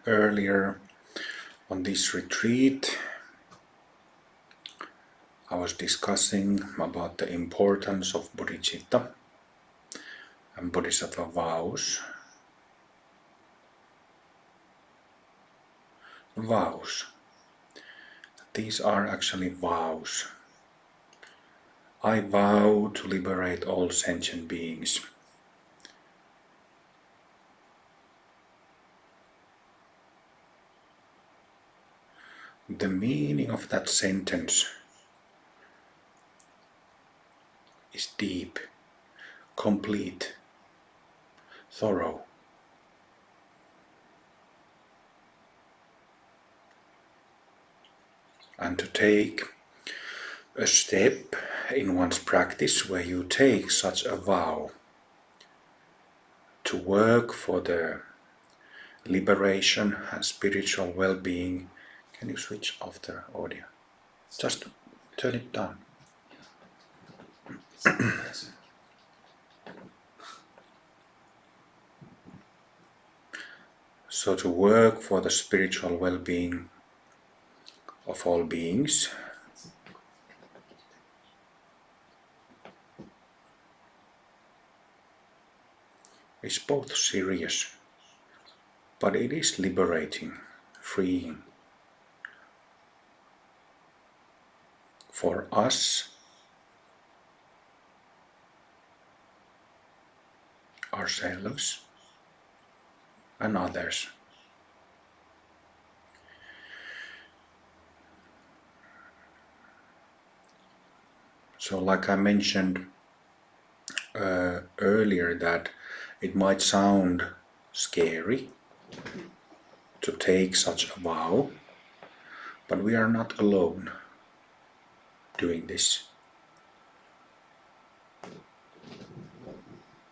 Earlier on this retreat, I was discussing about the importance of bodhicitta and bodhisattva vows. Vows. These are actually vows. I vow to liberate all sentient beings. The meaning of that sentence is deep, complete, thorough. And to take a step in one's practice where you take such a vow to work for the liberation and spiritual well-being. Can you switch off the audio? Just turn it down. So to work for the spiritual well-being of all beings, is both serious, but it is liberating, freeing for us, ourselves, and others. So like I mentioned earlier, that it might sound scary to take such a vow, but we are not alone doing this.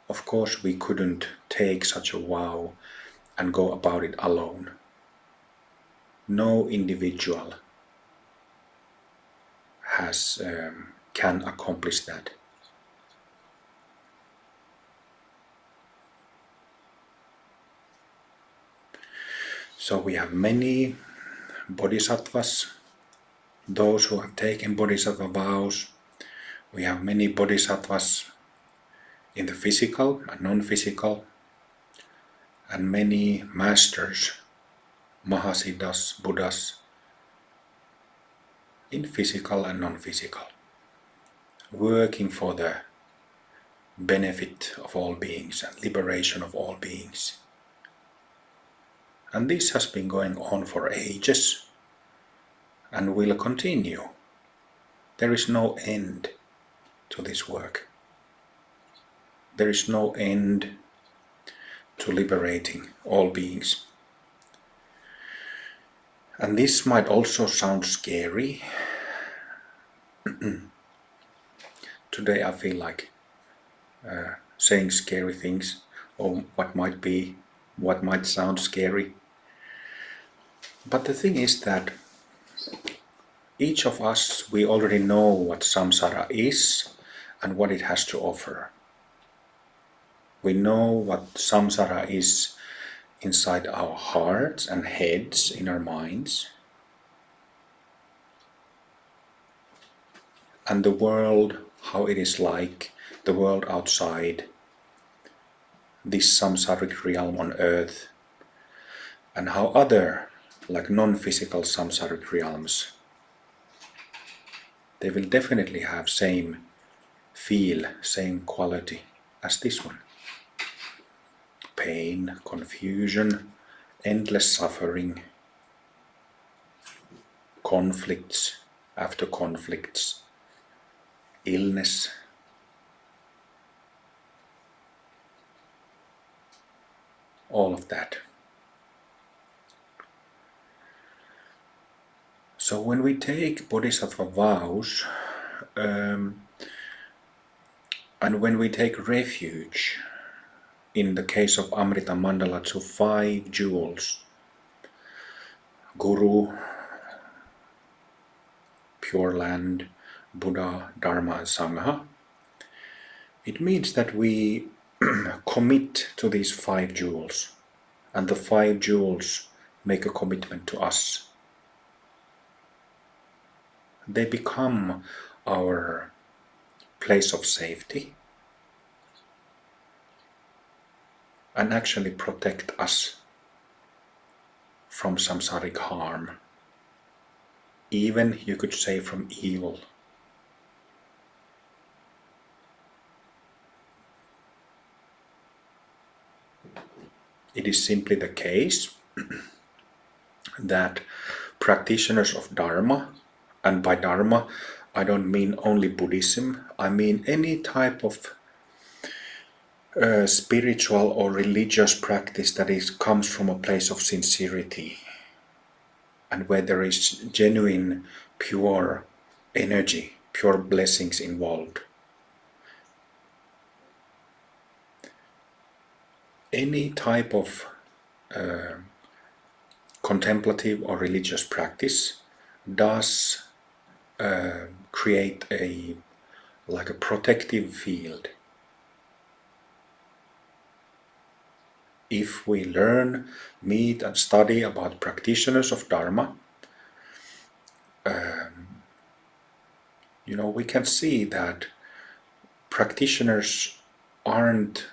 Of course, we couldn't take such a vow and go about it alone. No individual can accomplish that. So we have many bodhisattvas, those who have taken bodhisattva vows. We have many bodhisattvas in the physical and non-physical, and many masters, mahasiddhas, buddhas, in physical and non-physical, working for the benefit of all beings and liberation of all beings. And this has been going on for ages and will continue. There is no end to this work. There is no end to liberating all beings. And this might also sound scary. Today I feel like saying scary things, or what might sound scary. But the thing is that each of us, we already know what samsara is and what it has to offer. We know what samsara is inside our hearts and heads, in our minds. And the world, how it is like, the world outside, this samsaric realm on earth, and how other, like non-physical samsaric realms, they will definitely have same feel, same quality as this one. Pain, confusion, endless suffering, conflicts after conflicts, illness. All of that. So when we take bodhisattva vows, and when we take refuge, in the case of Amrita Mandala, to 5 jewels, Guru, Pure Land, Buddha, Dharma and Sangha, it means that we commit to these 5 jewels, and the 5 jewels make a commitment to us. They become our place of safety and actually protect us from samsaric harm, even you could say from evil. It is simply the case that practitioners of Dharma, and by Dharma I don't mean only Buddhism, I mean any type of spiritual or religious practice that comes from a place of sincerity and where there is genuine, pure energy, pure blessings involved. Any type of contemplative or religious practice does create a protective field. If we learn, meet and study about practitioners of Dharma, we can see that practitioners aren't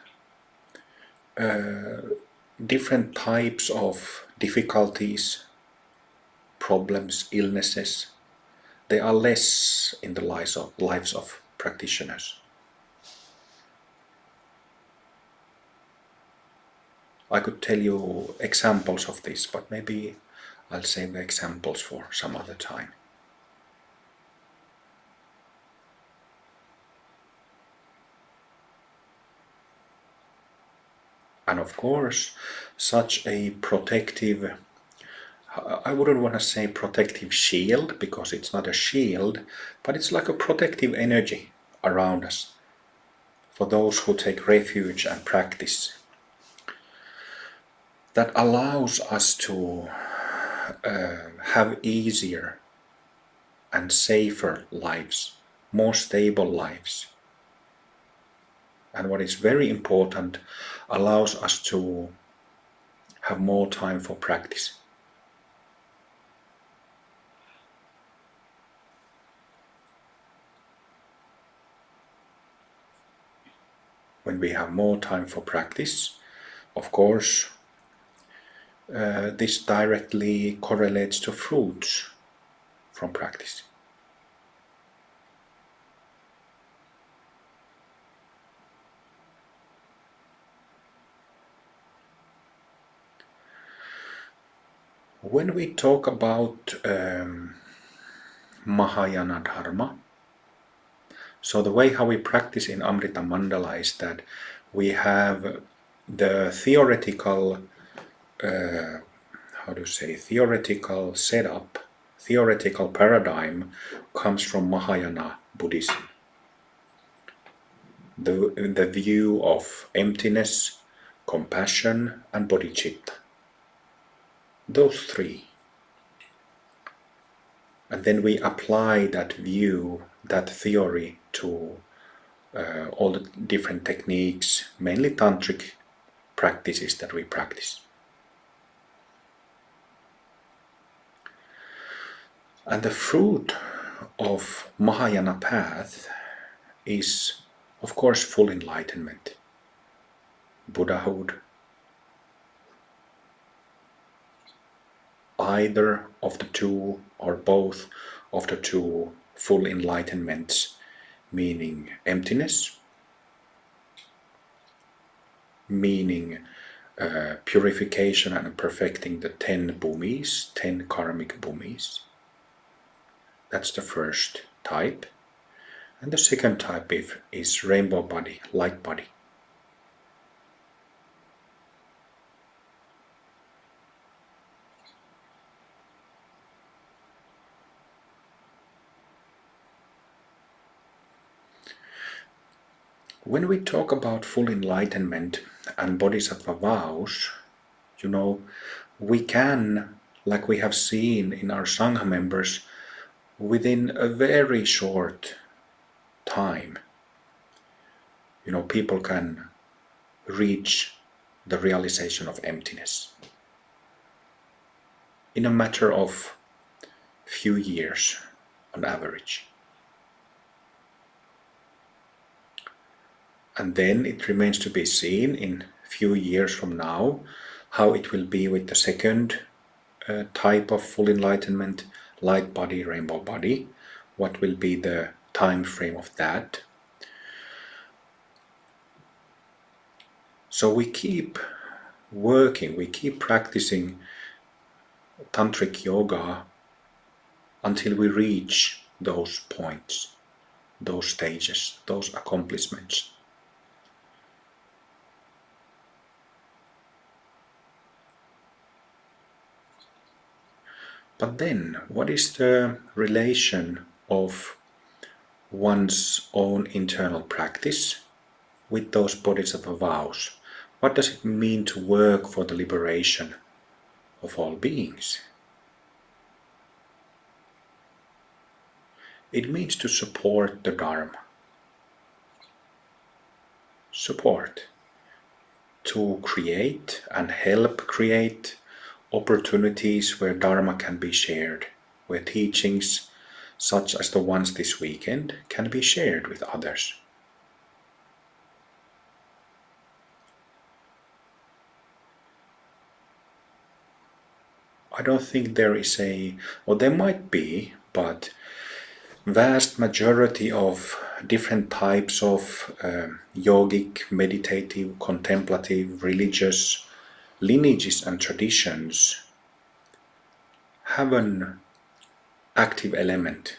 different types of difficulties, problems, illnesses. They are less in the lives of practitioners. I could tell you examples of this, but maybe I'll save the examples for some other time. And of course, such a protective, I wouldn't want to say protective shield, because it's not a shield, but it's like a protective energy around us for those who take refuge and practice, that allows us to have easier and safer lives, more stable lives. And what is very important, allows us to have more time for practice. When we have more time for practice, of course, this directly correlates to fruits from practice. When we talk about Mahayana Dharma, so the way how we practice in Amrita Mandala is that we have the theoretical theoretical setup, theoretical paradigm comes from Mahayana Buddhism. The view of emptiness, compassion and bodhicitta. Those 3. And then we apply that view, that theory to all the different techniques, mainly tantric practices that we practice. And the fruit of Mahayana path is, of course, full enlightenment, Buddhahood, either of the 2 or both of the 2 full enlightenments, meaning emptiness, meaning purification and perfecting the 10 bhumis, 10 karmic bhumis. That's the first type. And the second type is rainbow body, light body. When we talk about full enlightenment and bodhisattva vows, we can, like we have seen in our Sangha members, within a very short time, people can reach the realization of emptiness in a matter of few years on average. And then it remains to be seen in few years from now how it will be with the second type of full enlightenment, light body, rainbow body. What will be the time frame of that? So we keep working, we keep practicing tantric yoga until we reach those points, those stages, those accomplishments. But then, what is the relation of one's own internal practice with those bodhisattva vows? What does it mean to work for the liberation of all beings? It means to support the Dharma. Support. To create and help create opportunities where Dharma can be shared, where teachings such as the ones this weekend can be shared with others. I don't think there is or there might be, but vast majority of different types of yogic, meditative, contemplative, religious lineages and traditions have an active element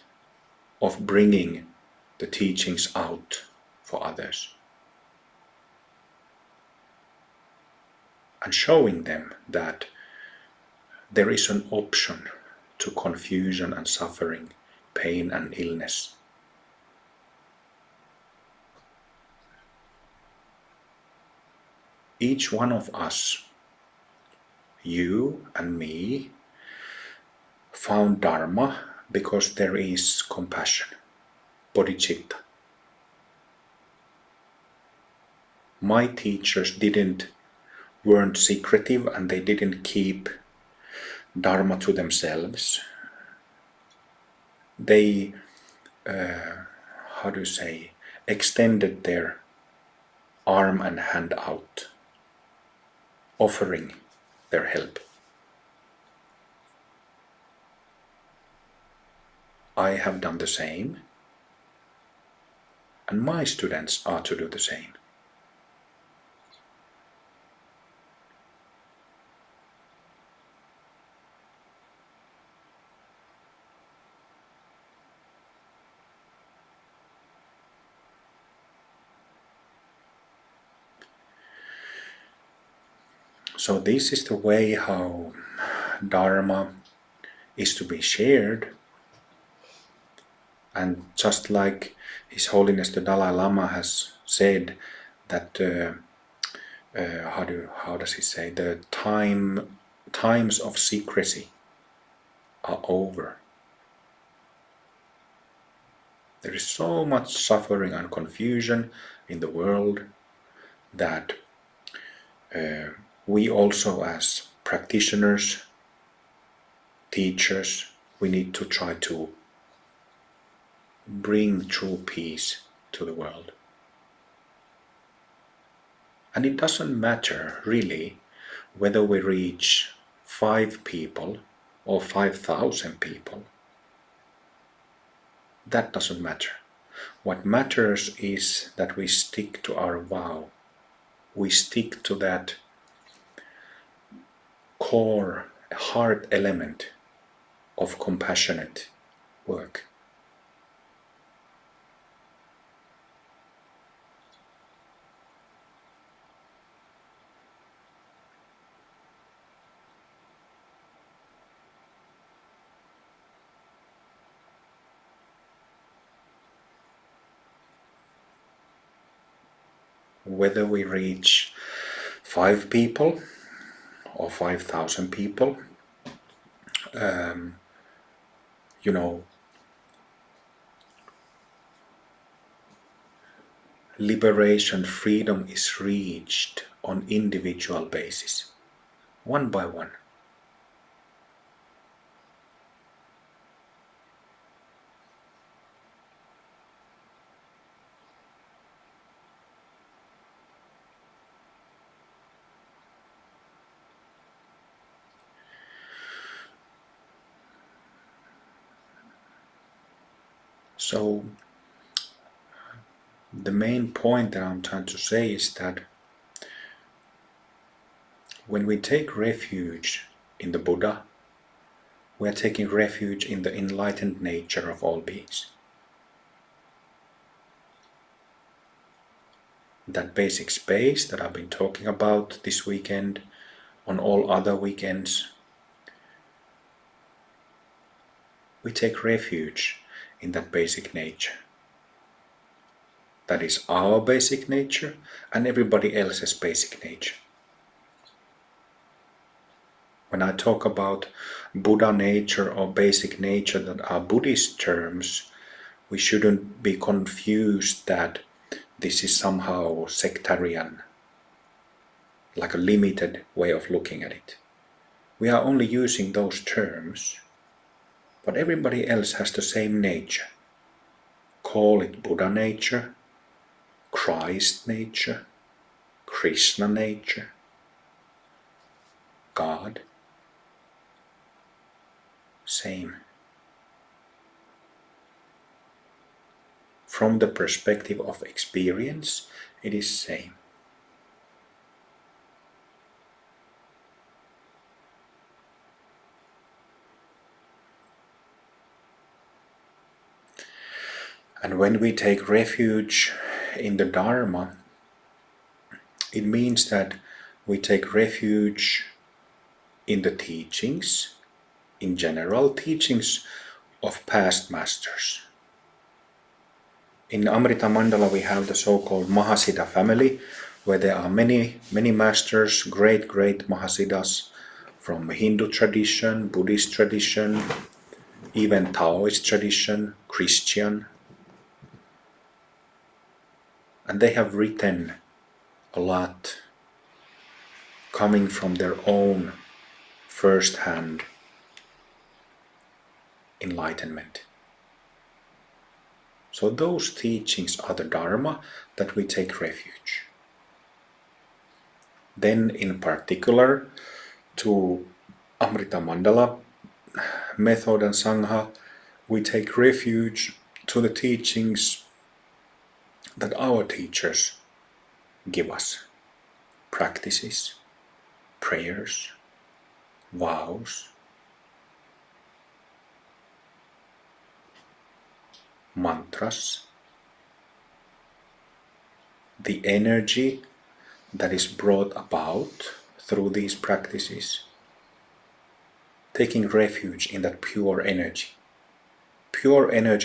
of bringing the teachings out for others and showing them that there is an option to confusion and suffering, pain and illness. Each one of us, you and me, found Dharma because there is compassion, bodhicitta. My teachers weren't secretive and they didn't keep Dharma to themselves. They, extended their arm and hand out, offering their help. I have done the same, and my students are to do the same. So this is the way how Dharma is to be shared. And just like His Holiness the Dalai Lama has said that, how does he say, the times of secrecy are over. There is so much suffering and confusion in the world that we also as practitioners, teachers, we need to try to bring true peace to the world. And it doesn't matter really whether we reach 5 people or 5,000 people. That doesn't matter. What matters is that we stick to our vow. We stick to that core, heart element of compassionate work. Whether we reach 5 people or 5,000 people, liberation, freedom is reached on individual basis, one by one. So the main point that I'm trying to say is that when we take refuge in the Buddha, we are taking refuge in the enlightened nature of all beings. That basic space that I've been talking about this weekend, on all other weekends, we take refuge in that basic nature. That is our basic nature and everybody else's basic nature. When I talk about Buddha nature or basic nature that are Buddhist terms, we shouldn't be confused that this is somehow sectarian, like a limited way of looking at it. We are only using those terms, but everybody else has the same nature. Call it Buddha nature, Christ nature, Krishna nature, God. Same. From the perspective of experience, it is same. And when we take refuge in the Dharma, it means that we take refuge in the teachings, in general teachings of past masters. In Amrita Mandala we have the so-called Mahasiddha family, where there are many masters, great Mahasiddhas from Hindu tradition, Buddhist tradition, even Taoist tradition, Christian. And they have written a lot coming from their own first-hand enlightenment. So those teachings are the Dharma that we take refuge. Then in particular to Amrita Mandala method and Sangha, we take refuge to the teachings that our teachers give us. Practices, prayers, vows, mantras, the energy that is brought about through these practices, taking refuge in that pure energy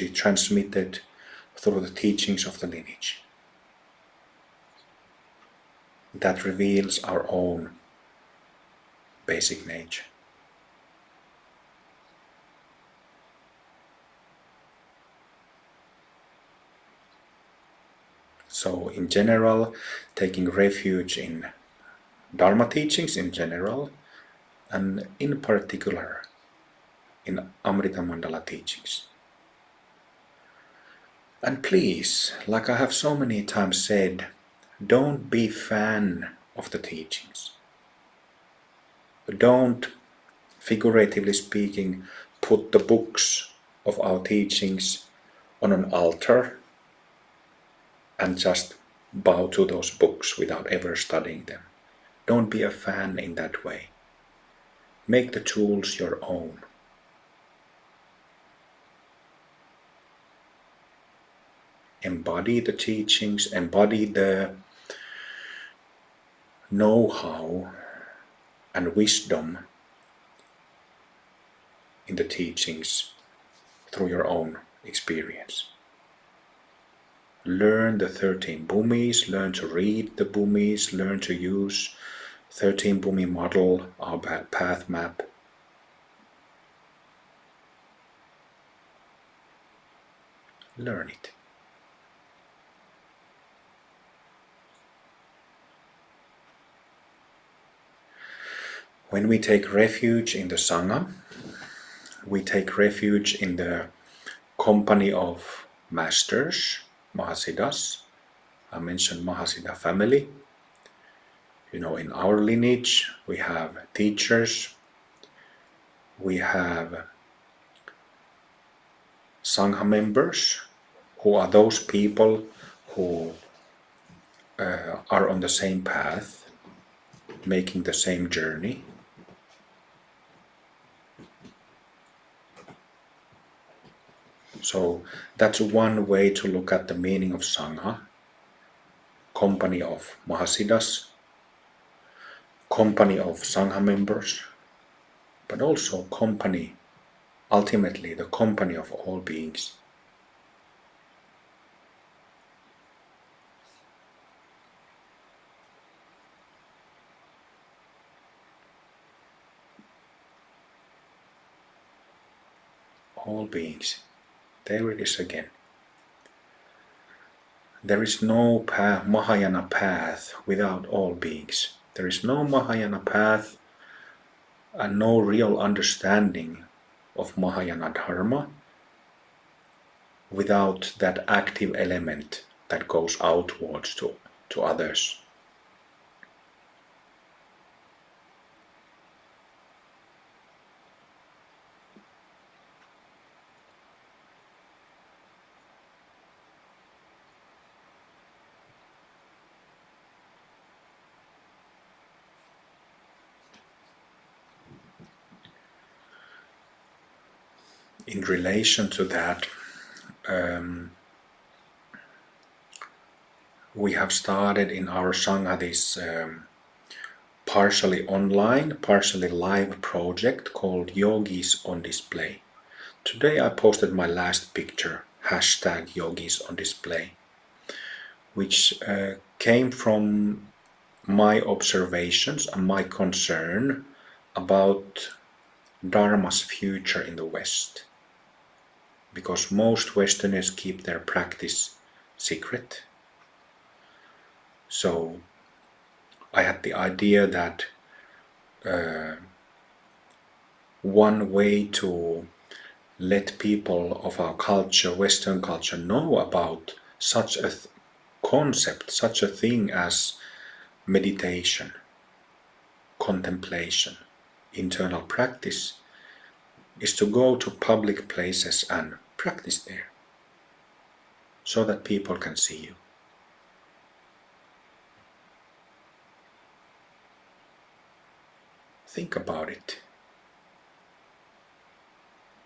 transmitted through the teachings of the lineage. That reveals our own basic nature. So in general, taking refuge in Dharma teachings in general, and in particular in Amrita Mandala teachings. And please, like I have so many times said, don't be fan of the teachings. Don't, figuratively speaking, put the books of our teachings on an altar and just bow to those books without ever studying them. Don't be a fan in that way. Make the tools your own. Embody the teachings, embody the know-how and wisdom in the teachings through your own experience. Learn the 13 bhumis, learn to read the bhumis, learn to use 13 bhumi model, our path map. Learn it. When we take refuge in the Sangha, we take refuge in the company of masters, Mahasiddhas. I mentioned Mahasiddha family. In our lineage, we have teachers, we have Sangha members, who are those people who are on the same path, making the same journey. So that's one way to look at the meaning of Sangha. Company of Mahasiddhas, company of Sangha members, but also company, ultimately the company of all beings. All beings. There it is again. There is no Mahayana path without all beings. There is no Mahayana path and no real understanding of Mahayana Dharma without that active element that goes outwards to others. In relation to that, we have started in our Sangha this partially online, partially live project called Yogis on Display. Today I posted my last picture, #Yogis on Display, which came from my observations and my concern about Dharma's future in the West. Because most Westerners keep their practice secret. So I had the idea that one way to let people of our culture, Western culture, know about such a concept, such a thing as meditation, contemplation, internal practice, is to go to public places and practice there so that people can see you. Think about it.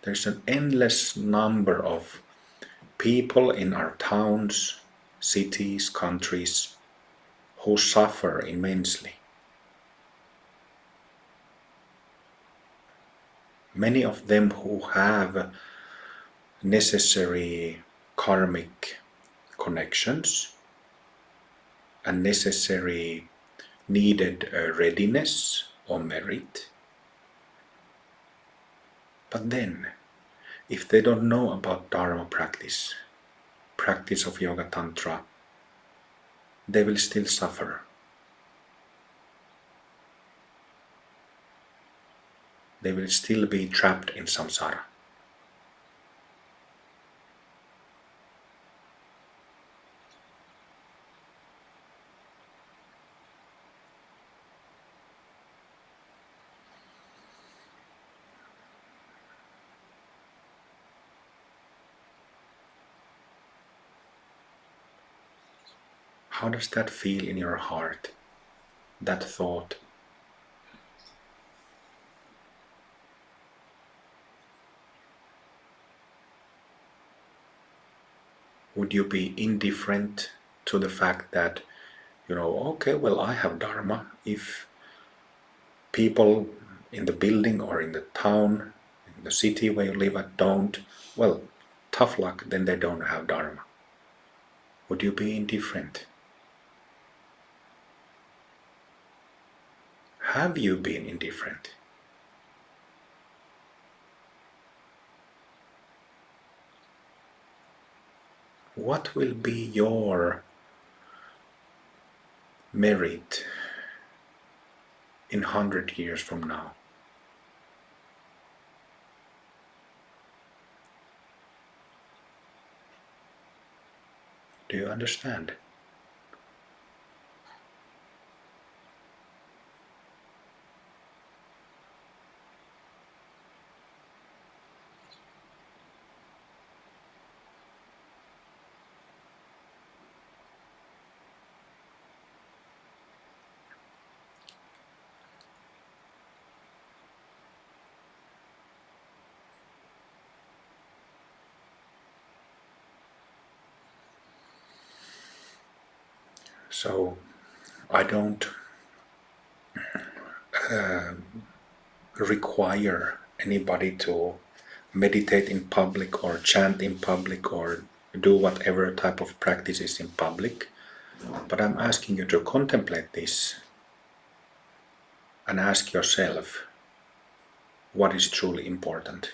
There's an endless number of people in our towns, cities, countries who suffer immensely. Many of them who have necessary karmic connections and necessary needed readiness or merit. But then, if they don't know about Dharma practice of Yoga Tantra, they will still suffer. They will still be trapped in samsara. How does that feel in your heart, that thought? Would you be indifferent to the fact that, okay, well, I have Dharma. If people in the building or in the town, in the city where you live at don't, well, tough luck, then they don't have Dharma. Would you be indifferent? Have you been indifferent? What will be your merit in 100 years from now? Do you understand? So I don't require anybody to meditate in public or chant in public or do whatever type of practices in public, but I'm asking you to contemplate this and ask yourself what is truly important.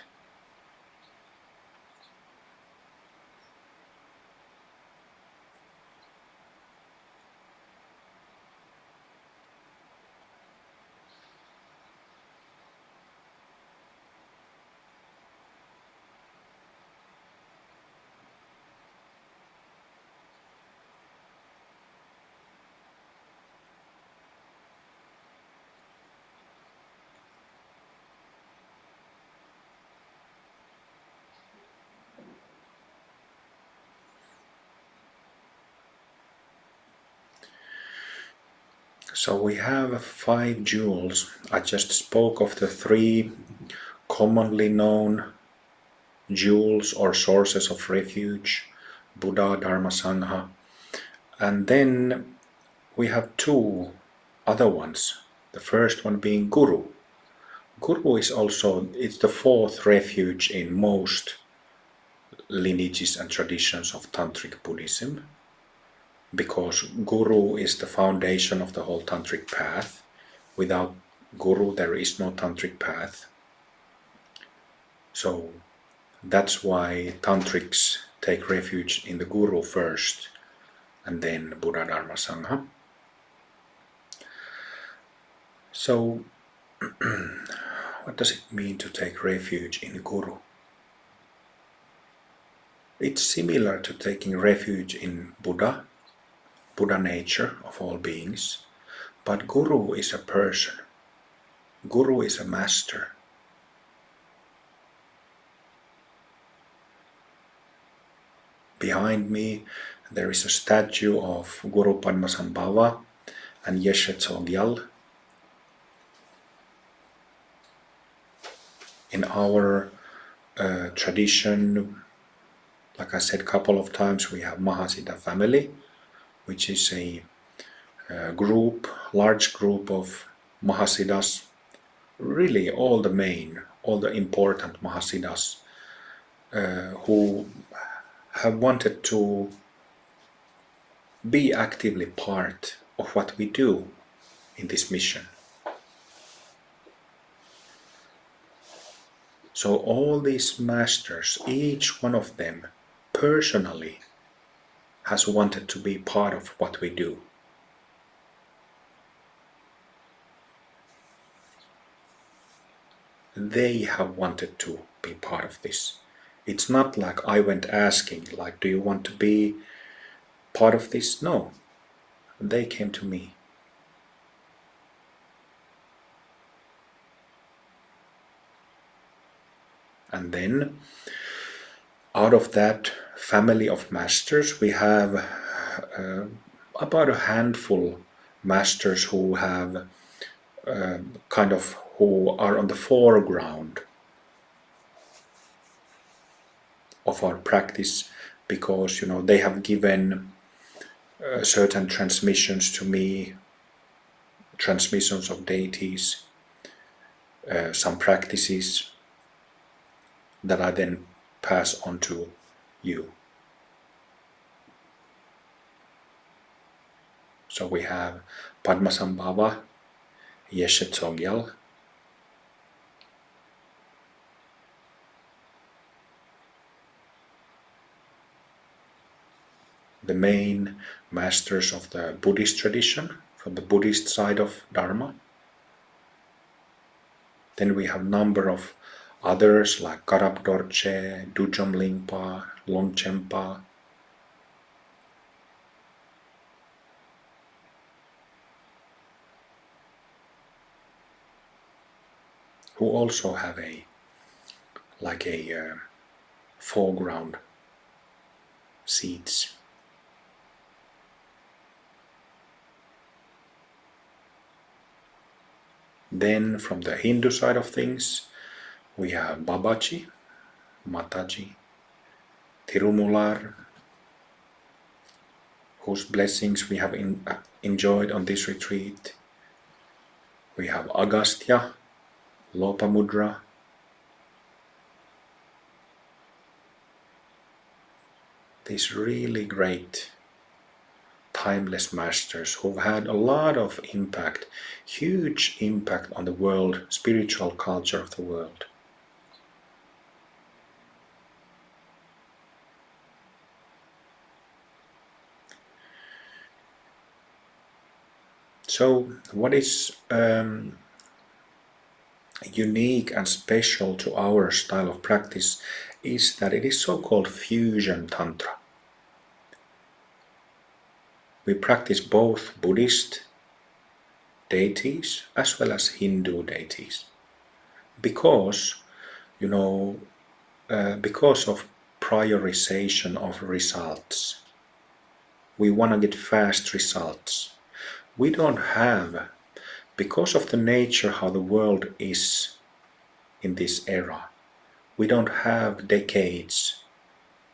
So we have 5 jewels. I just spoke of the 3 commonly known jewels or sources of refuge: Buddha, Dharma, Sangha. And then we have 2 other ones. The first one being Guru. Guru is also, it's the 4th refuge in most lineages and traditions of Tantric Buddhism, because Guru is the foundation of the whole Tantric path. Without Guru, there is no Tantric path. So that's why Tantrics take refuge in the Guru first, and then Buddha, Dharma, Sangha. So, what does it mean to take refuge in Guru? It's similar to taking refuge in Buddha, Buddha nature of all beings, but Guru is a person. Guru is a master. Behind me there is a statue of Guru Padmasambhava and Yeshe Tsogyal. In our tradition, like I said a couple of times, we have Mahasiddha family, which is a large group of Mahasiddhas, really all the important Mahasiddhas who have wanted to be actively part of what we do in this mission. So all these masters, each one of them personally has wanted to be part of what we do. They have wanted to be part of this. It's not like I went asking, like, do you want to be part of this? No, they came to me. And then, out of that family of masters, we have about a handful masters who have who are on the foreground of our practice, because they have given certain transmissions to me, transmissions of deities, some practices that I then pass on to you. So we have Padmasambhava, Yeshe Tsogyal, the main masters of the Buddhist tradition, from the Buddhist side of Dharma. Then we have number of others like Karab Dorje, Dujam Lingpa, Lomchempa. Who also have a foreground seats. Then from the Hindu side of things, we have Babaji, Mataji, Tirumular, whose blessings we have enjoyed on this retreat. We have Agastya, Lopamudra, these really great timeless masters who've had a lot of impact, huge impact on the world, spiritual culture of the world. So, what is unique and special to our style of practice is that it is so-called fusion tantra. We practice both Buddhist deities as well as Hindu deities because, because of prioritization of results. We want to get fast results. We don't have, because of the nature how the world is in this era, we don't have decades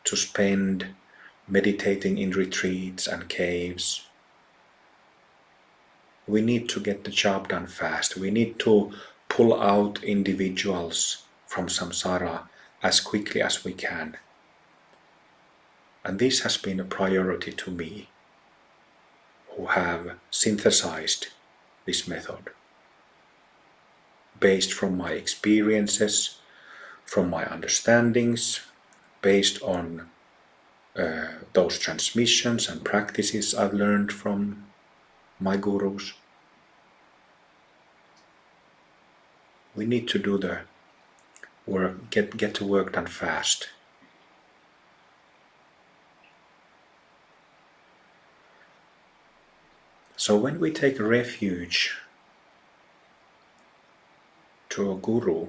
to spend meditating in retreats and caves. We need to get the job done fast. We need to pull out individuals from samsara as quickly as we can. And this has been a priority to me, who have synthesized this method based from my experiences, from my understandings, based on those transmissions and practices I've learned from my gurus. We need to do the work, get the work done fast. So when we take refuge to a guru,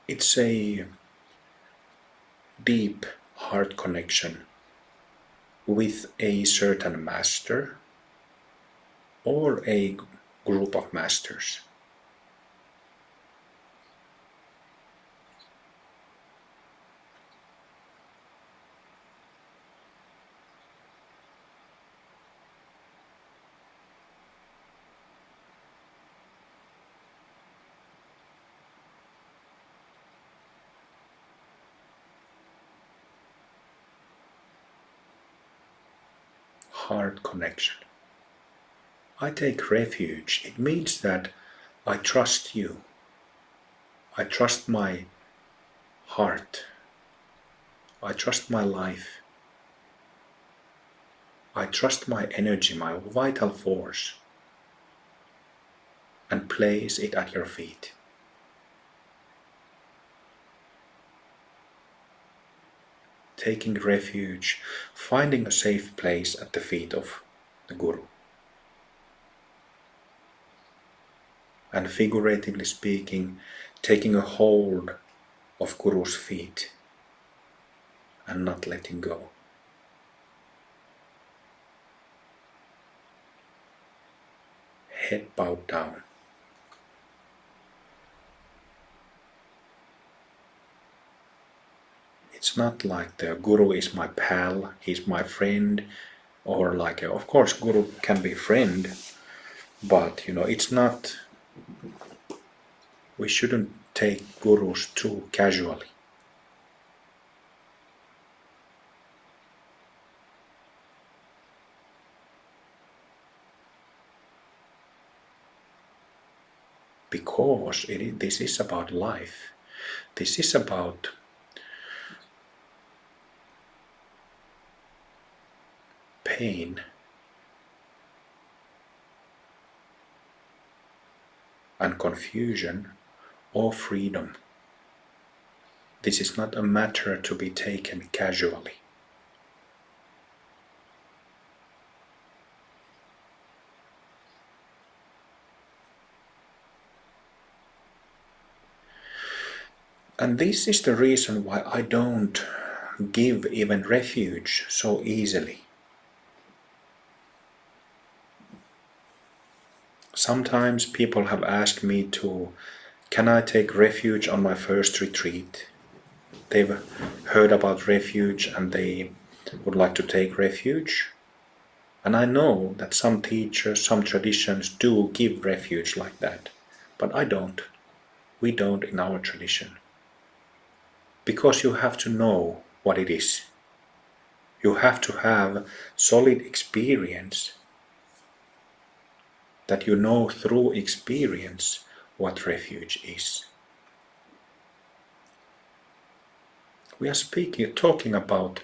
it's a deep heart connection with a certain master or a group of masters. Heart connection. I take refuge. It means that I trust you. I trust my heart. I trust my life. I trust my energy, my vital force, and place it at your feet. Taking refuge, finding a safe place at the feet of the Guru. And figuratively speaking, taking a hold of Guru's feet and not letting go. Head bowed down. It's not like the Guru is my pal, he's my friend, or of course Guru can be friend, but it's not, we shouldn't take Gurus too casually. Because this is about life. This is about pain. and confusion or freedom. This is not a matter to be taken casually. And this is the reason why I don't give even refuge so easily. Sometimes people have asked me can I take refuge on my first retreat? They've heard about refuge and they would like to take refuge. And I know that some teachers, some traditions do give refuge like that, but I don't. We don't in our tradition. Because you have to know what it is. You have to have solid experience, that you know through experience what refuge is. We are talking about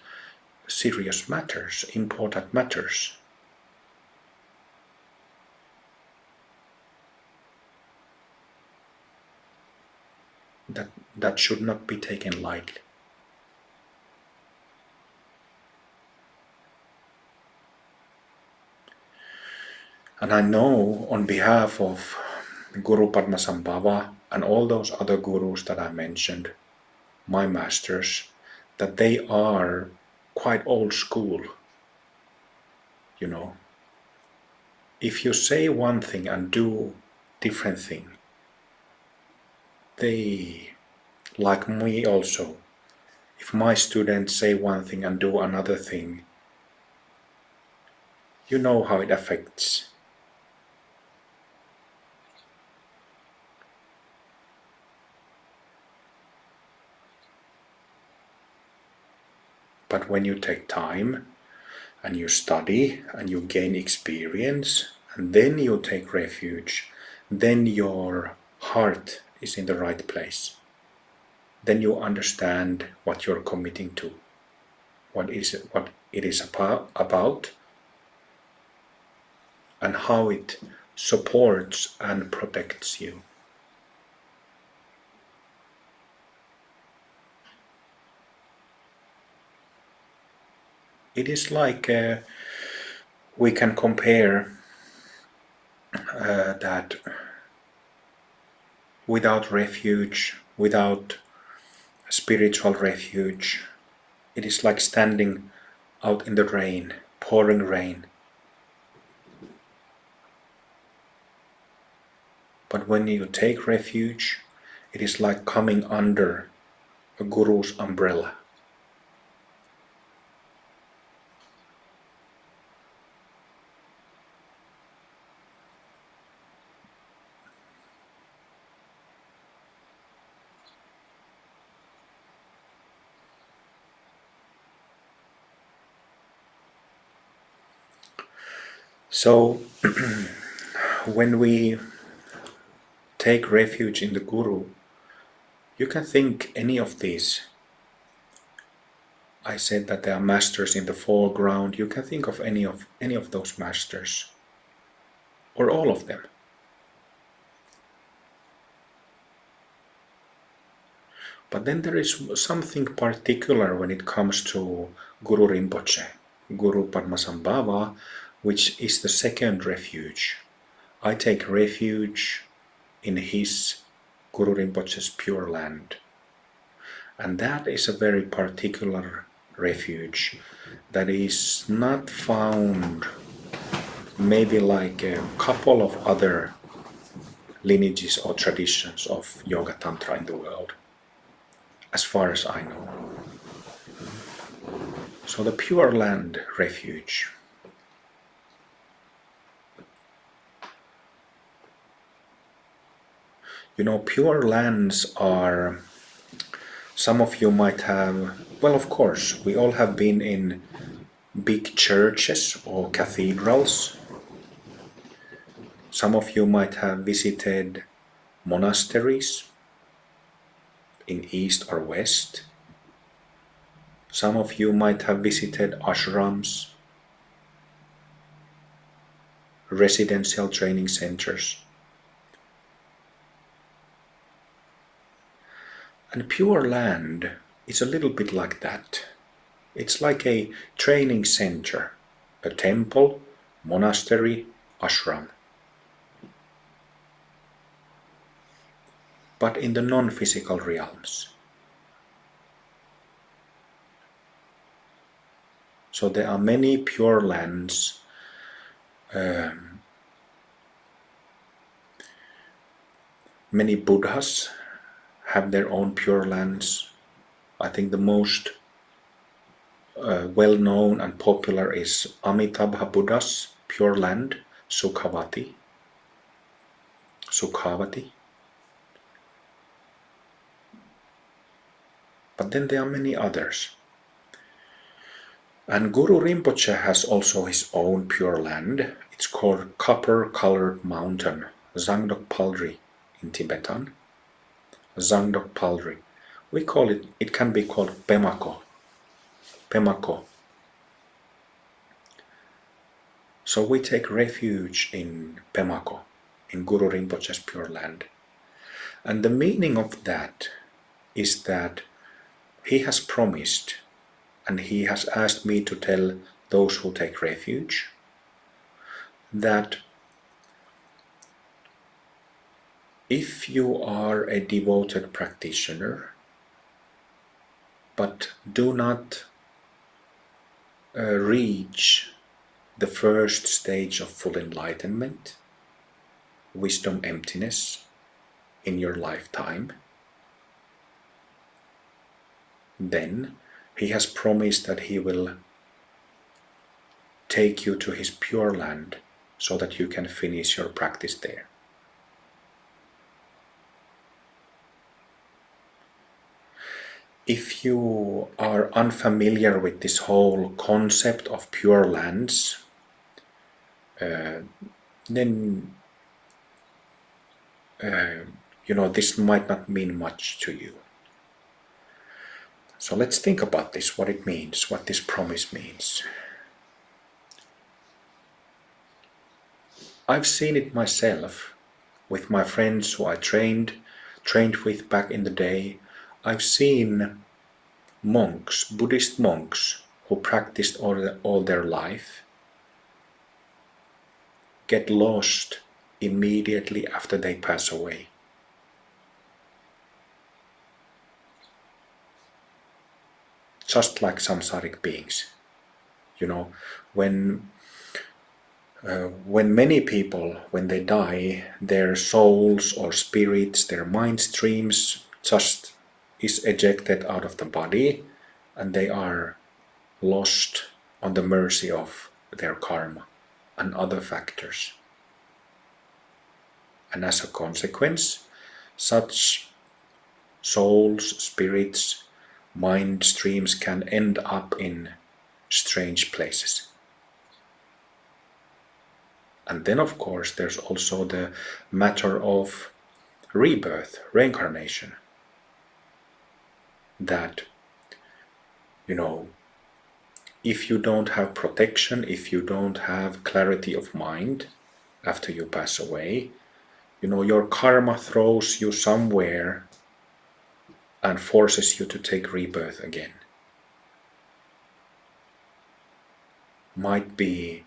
serious matters, important matters. That should not be taken lightly. And I know on behalf of Guru Padmasambhava and all those other gurus that I mentioned, my masters, that they are quite old school. You know, if you say one thing and do different thing, they, like me also, if my students say one thing and do another thing, you know how it affects. But when you take time and you study and you gain experience and then you take refuge, then your heart is in the right place. Then you understand what you're committing to, what it is about, and how it supports and protects you. It is like we can compare that without refuge, without spiritual refuge, it is like standing out in the rain, pouring rain. But when you take refuge, it is like coming under a guru's umbrella. So when we take refuge in the Guru, you can think any of these. I said that there are masters in the foreground. You can think of any of those masters, or all of them. But then there is something particular when it comes to Guru Rinpoche, Guru Padmasambhava, which is the second refuge. I take refuge in his, Guru Rinpoche's, Pure Land. And that is a very particular refuge that is not found maybe like a couple of other lineages or traditions of Yoga Tantra in the world, as far as I know. So the Pure Land Refuge. You know, pure lands are, some of you might have, well, of course, we all have been in big churches or cathedrals. Some of you might have visited monasteries in East or West. Some of you might have visited ashrams, residential training centers. And Pure Land is a little bit like that. It's like a training center, a temple, monastery, ashram. But in the non-physical realms. So there are many Pure Lands. Many Buddhas have their own Pure Lands. I think the most well-known and popular is Amitabha Buddha's Pure Land, Sukhavati. But then there are many others. And Guru Rinpoche has also his own Pure Land. It's called Copper-Colored Mountain, Zangdok Paldri in Tibetan. Zangdok Paldri. We call it, it can be called Pemako. So we take refuge in Pemako, in Guru Rinpoche's Pure Land. And the meaning of that is that he has promised, and he has asked me to tell those who take refuge, that if you are a devoted practitioner, but do not reach the first stage of full enlightenment, wisdom emptiness, in your lifetime, then he has promised that he will take you to his Pure Land so that you can finish your practice there. If you are unfamiliar with this whole concept of Pure Lands, then this might not mean much to you. So let's think about this, what it means, what this promise means. I've seen it myself with my friends who I trained with back in the day. I've seen monks, Buddhist monks, who practiced all their life, get lost immediately after they pass away. Just like samsaric beings. When many people, when they die, their souls or spirits, their mind streams just is ejected out of the body, and they are lost on the mercy of their karma and other factors. And as a consequence, such souls, spirits, mind streams can end up in strange places. And then, of course, there's also the matter of rebirth, reincarnation. That, if you don't have protection, if you don't have clarity of mind after you pass away, your karma throws you somewhere and forces you to take rebirth again. Might be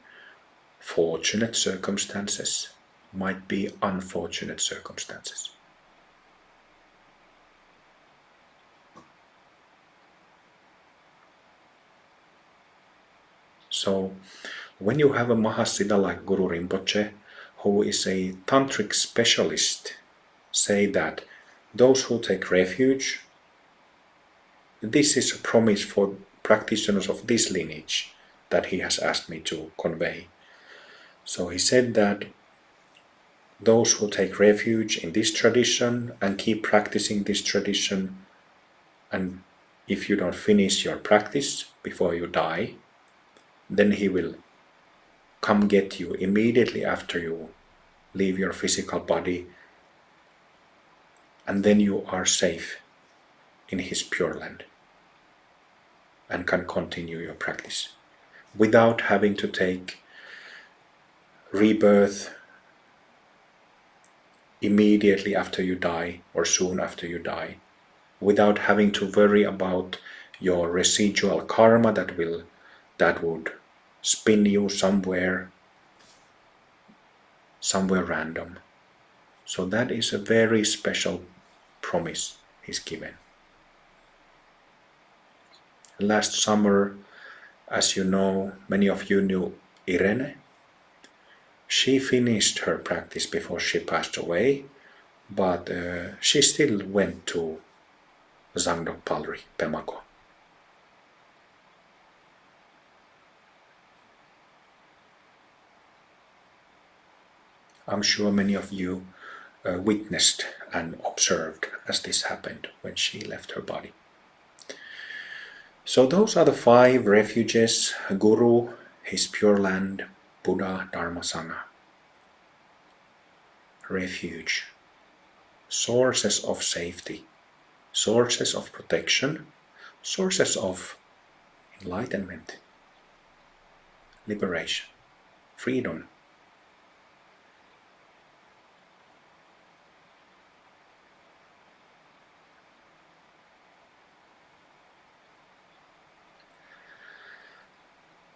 fortunate circumstances, might be unfortunate circumstances. So, when you have a Mahasiddha like Guru Rinpoche, who is a tantric specialist, say that those who take refuge, this is a promise for practitioners of this lineage that he has asked me to convey. So he said that those who take refuge in this tradition and keep practicing this tradition, and if you don't finish your practice before you die, then he will come get you immediately after you leave your physical body, and then you are safe in his Pure Land and can continue your practice without having to take rebirth immediately after you die or soon after you die, without having to worry about your residual karma that would spin you somewhere random. So that is a very special promise he's given. Last summer, as you know, many of you knew Irene. She finished her practice before she passed away, but she still went to Zangdok Palri, Pemako. I'm sure many of you witnessed and observed as this happened when she left her body. So those are the 5 refuges: Guru, his pure land, Buddha, Dharma, Sangha. Refuge. Sources of safety, sources of protection, sources of enlightenment, liberation, freedom.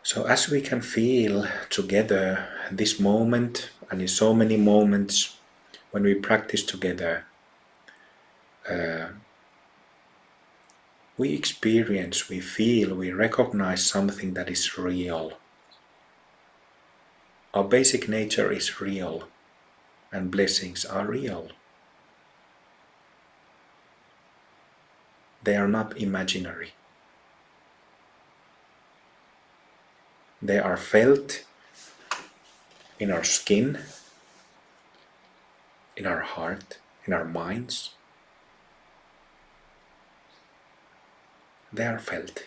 So as we can feel together this moment, and in so many moments when we practice together, we experience, we feel, we recognize something that is real. Our basic nature is real, and blessings are real. They are not imaginary. They are felt in our skin, in our heart, in our minds. They are felt.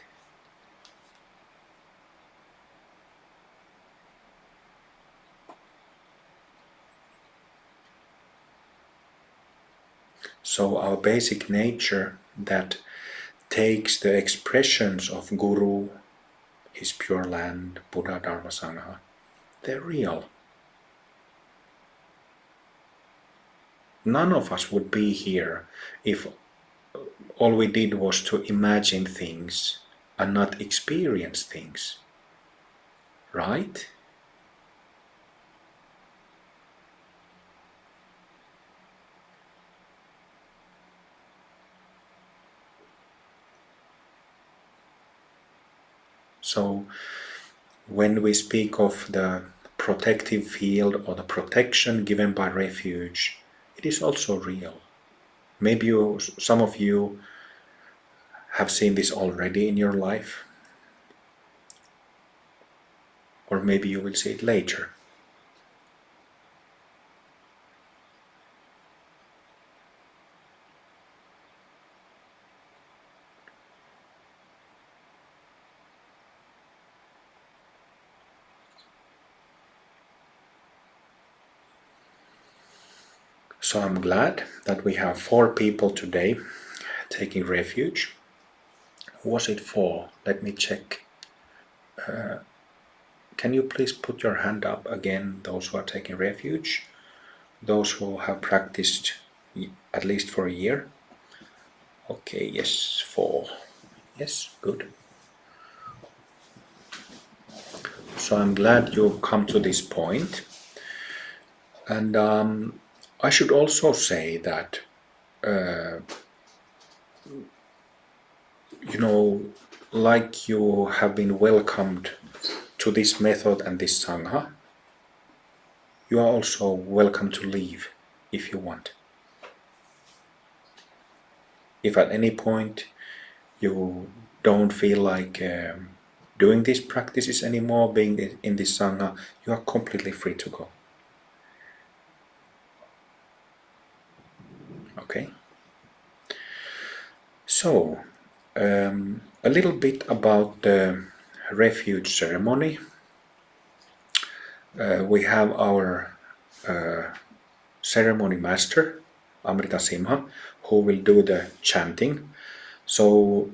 So our basic nature that takes the expressions of Guru, his pure land, Buddha, Dharma, Sangha, they're real. None of us would be here if all we did was to imagine things and not experience things. Right? So when we speak of the protective field or the protection given by refuge, it is also real. Maybe some of you have seen this already in your life, or maybe you will see it later. So I'm glad that we have 4 people today taking refuge. Who was it for? Let me check. Can you please put your hand up again, those who are taking refuge? Those who have practiced at least for a year? Okay, yes, 4. Yes, good. So I'm glad you've come to this point. And I should also say that, like you have been welcomed to this method and this Sangha, you are also welcome to leave if you want. If at any point you don't feel like doing these practices anymore, being in this Sangha, you are completely free to go. Okay? So, a little bit about the refuge ceremony. We have our ceremony master, Amrita, who will do the chanting. So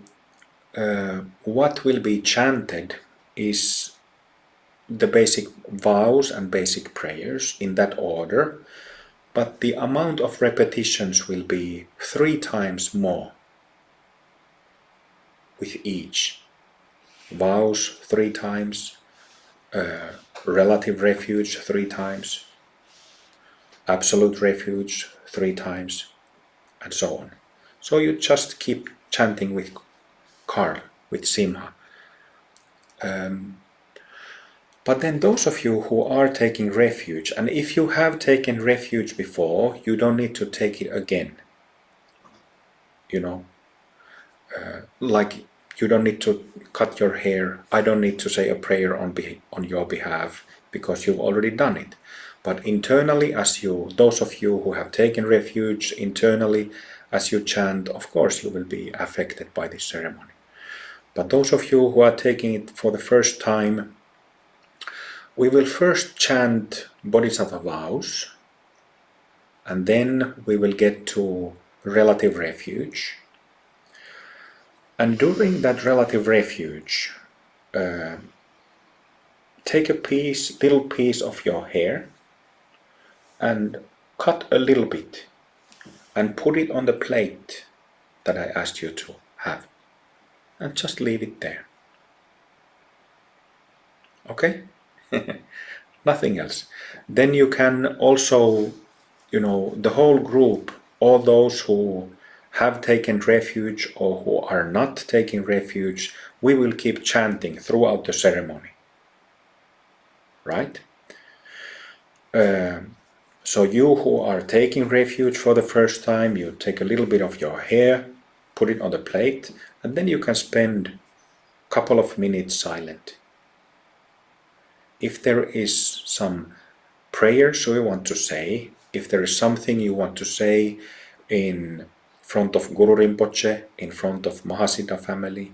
what will be chanted is the basic vows and basic prayers in that order, but the amount of repetitions will be 3 times more with each. Vows 3 times, relative refuge 3 times, absolute refuge 3 times, and so on. So you just keep chanting with Karl, with Simha. But then those of you who are taking refuge, and if you have taken refuge before, you don't need to take it again. You know, like you don't need to cut your hair. I don't need to say a prayer on your behalf because you've already done it. But internally, those of you who have taken refuge internally, as you chant, of course you will be affected by this ceremony. But those of you who are taking it for the first time, we will first chant Bodhisattva vows, and then we will get to relative refuge. And during that relative refuge, take a little piece of your hair and cut a little bit and put it on the plate that I asked you to have, and just leave it there. Okay? Nothing else. Then you can also, the whole group, all those who have taken refuge or who are not taking refuge, we will keep chanting throughout the ceremony. Right? So you who are taking refuge for the first time, you take a little bit of your hair, put it on the plate, and then you can spend a couple of minutes silent. If there is some prayers you want to say, if there is something you want to say in front of Guru Rinpoche, in front of Mahasiddha family,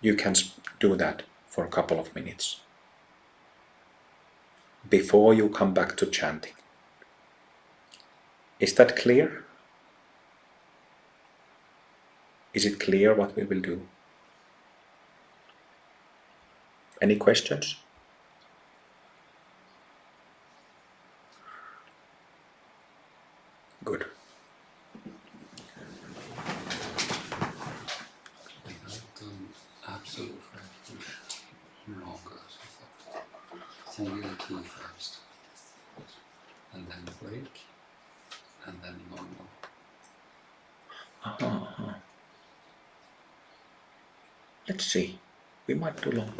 you can do that for a couple of minutes before you come back to chanting. Is that clear? Is it clear what we will do? Any questions? Good. We have done absolute refuge longer, so singularity first, and then break, and then normal. Let's see. We might do long.